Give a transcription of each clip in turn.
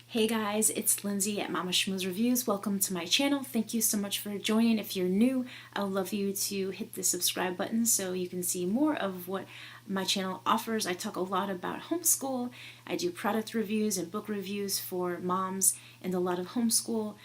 Hey guys, it's Lindsay at Mama Schmooze Reviews. Welcome to my channel. Thank you so much for joining. If you're new, I would love you to hit the subscribe button so you can see more of what my channel offers. I talk a lot about homeschool. I do product reviews and book reviews for moms and a lot of homeschool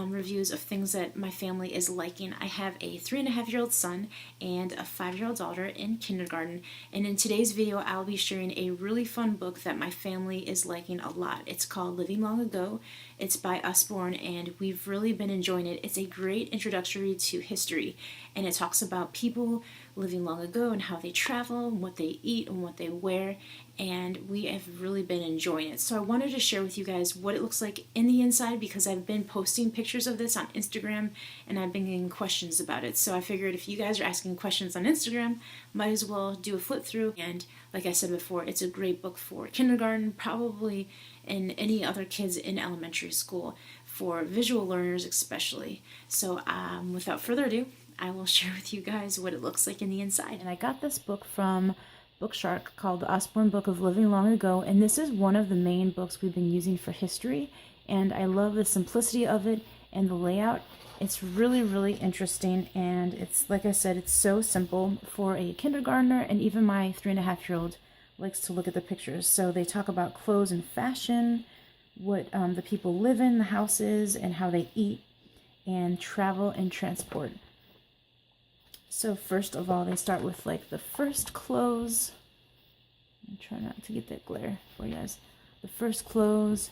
reviews of things that my family is liking. I have a 3.5-year-old son and a 5-year-old daughter in kindergarten, and in today's video I'll be sharing a really fun book that my family is liking a lot. It's called Living Long Ago. It's by Usborne and we've really been enjoying it. It's a great introductory to history, and it talks about people living long ago and how they travel and what they eat and what they wear, and we have really been enjoying it. So I wanted to share with you guys what it looks like in the inside because I've been posting pictures of this on Instagram and I've been getting questions about it. So I figured if you guys are asking questions on Instagram, might as well do a flip through. And like I said before, it's a great book for kindergarten, probably, and any other kids in elementary school, for visual learners especially. So without further ado, I will share with you guys what it looks like in the inside. And I got this book from Bookshark called The Usborne Book of Living Long Ago, and this is one of the main books we've been using for history, and I love the simplicity of it and the layout. It's really, really interesting, and it's, like I said, it's so simple for a kindergartner, and even my 3.5-year-old likes to look at the pictures. So they talk about clothes and fashion, what the people live in, the houses, and how they eat, and travel and transport. So first of all, they start with like the first clothes. I'm trying not to get that glare for you guys. The first clothes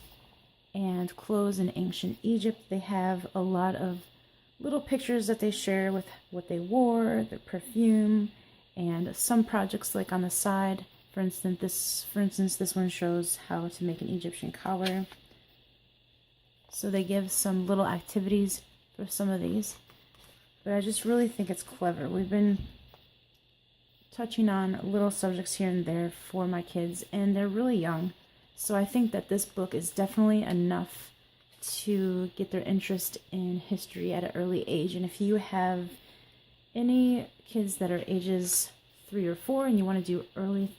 and clothes in ancient Egypt. They have a lot of little pictures that they share with what they wore, their perfume, and some projects like on the side. For instance, this one shows how to make an Egyptian collar. So they give some little activities for some of these. But I just really think it's clever. We've been touching on little subjects here and there for my kids, and they're really young. So I think that this book is definitely enough to get their interest in history at an early age. And if you have any kids that are ages 3 or 4 and you want to do early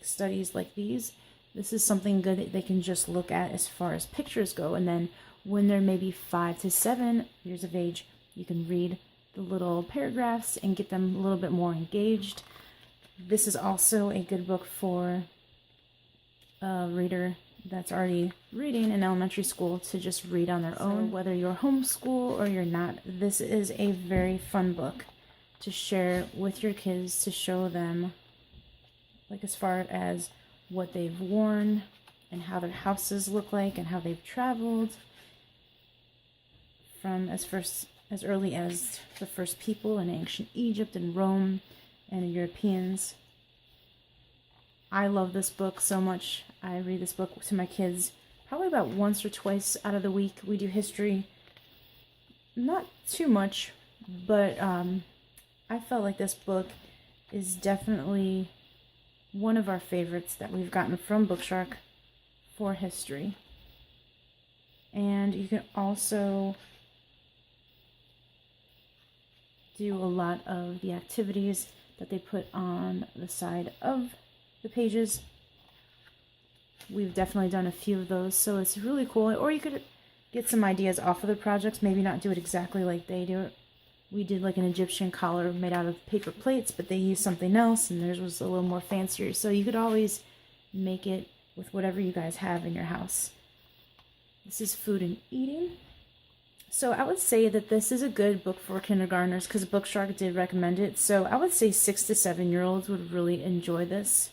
studies like these, this is something good that they can just look at as far as pictures go. And then when they're maybe 5 to 7 years of age, you can read the little paragraphs and get them a little bit more engaged. This is also a good book for a reader that's already reading in elementary school to just read on their own. Whether you're homeschool or you're not, this is a very fun book to share with your kids, to show them like as far as what they've worn and how their houses look like and how they've traveled from as early as the first people in ancient Egypt and Rome and the Europeans. I love this book so much. I read this book to my kids probably about once or twice out of the week. We do history, not too much, but I felt like this book is definitely one of our favorites that we've gotten from Bookshark for history. And you can also do a lot of the activities that they put on the side of the pages. We've definitely done a few of those, so it's really cool. Or you could get some ideas off of the projects, maybe not do it exactly like they do it. We did like an Egyptian collar made out of paper plates, but they used something else and theirs was a little more fancier. So you could always make it with whatever you guys have in your house. This is food and eating. So I would say that this is a good book for kindergartners because Bookshark did recommend it. So I would say 6 to 7-year-olds would really enjoy this.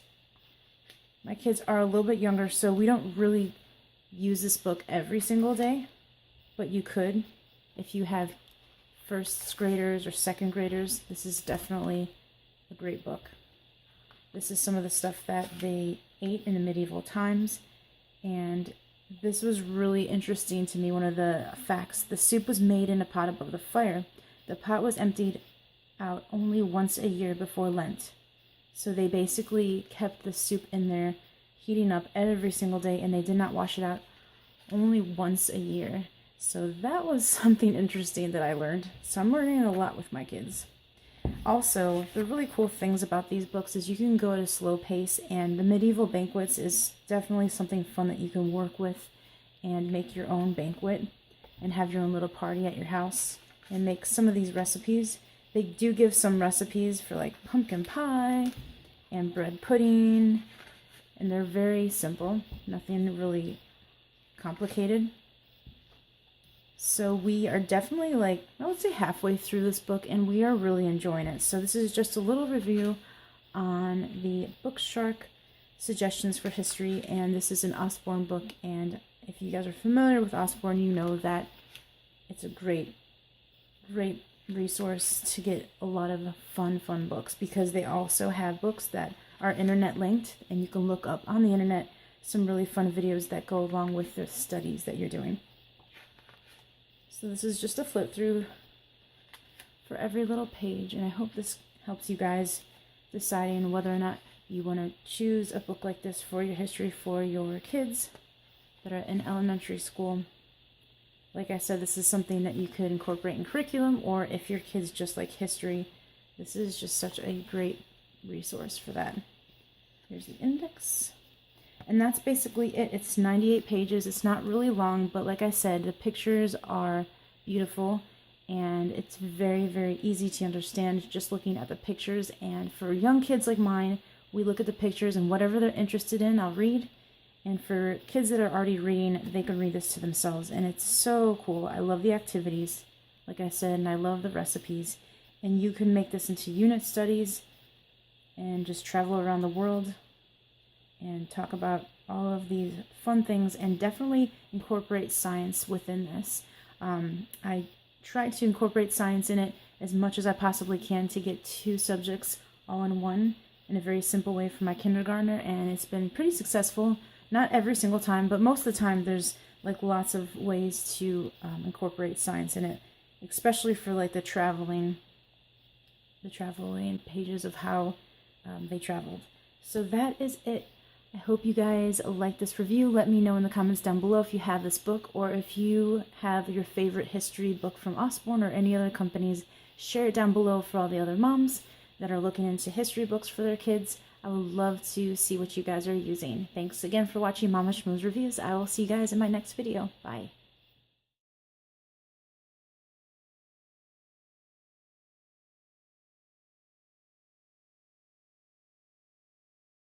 My kids are a little bit younger, so we don't really use this book every single day. But you could. If you have first graders or second graders, this is definitely a great book. This is some of the stuff that they ate in the medieval times, and this was really interesting to me. One of the facts: the soup was made in a pot above the fire. The pot was emptied out only once a year before Lent. So they basically kept the soup in there, heating up every single day, and they did not wash it out only once a year. So that was something interesting that I learned. So I'm learning a lot with my kids. Also, the really cool things about these books is you can go at a slow pace, and the medieval banquets is definitely something fun that you can work with and make your own banquet and have your own little party at your house and make some of these recipes. They do give some recipes for like pumpkin pie and bread pudding, and they're very simple, nothing really complicated. So we are definitely, like, I would say halfway through this book, and we are really enjoying it. So this is just a little review on the Bookshark Suggestions for History, and this is an Osborne book, and if you guys are familiar with Osborne, you know that it's a great resource to get a lot of fun books, because they also have books that are internet linked, and you can look up on the internet some really fun videos that go along with the studies that you're doing. So this is just a flip through for every little page, and I hope this helps you guys deciding whether or not you want to choose a book like this for your history for your kids that are in elementary school. Like I said, this is something that you could incorporate in curriculum, or if your kids just like history, this is just such a great resource for that. Here's the index. And that's basically it. It's 98 pages. It's not really long, but like I said, the pictures are beautiful, and it's very easy to understand just looking at the pictures. And for young kids like mine, we look at the pictures, and whatever they're interested in, I'll read. And for kids that are already reading, they can read this to themselves, and it's so cool. I love the activities, like I said, and I love the recipes. And you can make this into unit studies and just travel around the world and talk about all of these fun things, and definitely incorporate science within this. I try to incorporate science in it as much as I possibly can to get 2 subjects all in one in a very simple way for my kindergartner, and it's been pretty successful. Not every single time, but most of the time there's like lots of ways to incorporate science in it, especially for like the traveling pages of how they traveled. So that is it. I hope you guys like this review. Let me know in the comments down below if you have this book, or if you have your favorite history book from Osborne or any other companies. Share it down below for all the other moms that are looking into history books for their kids. I would love to see what you guys are using. Thanks again for watching Mama Schmooze Reviews. I will see you guys in my next video. Bye.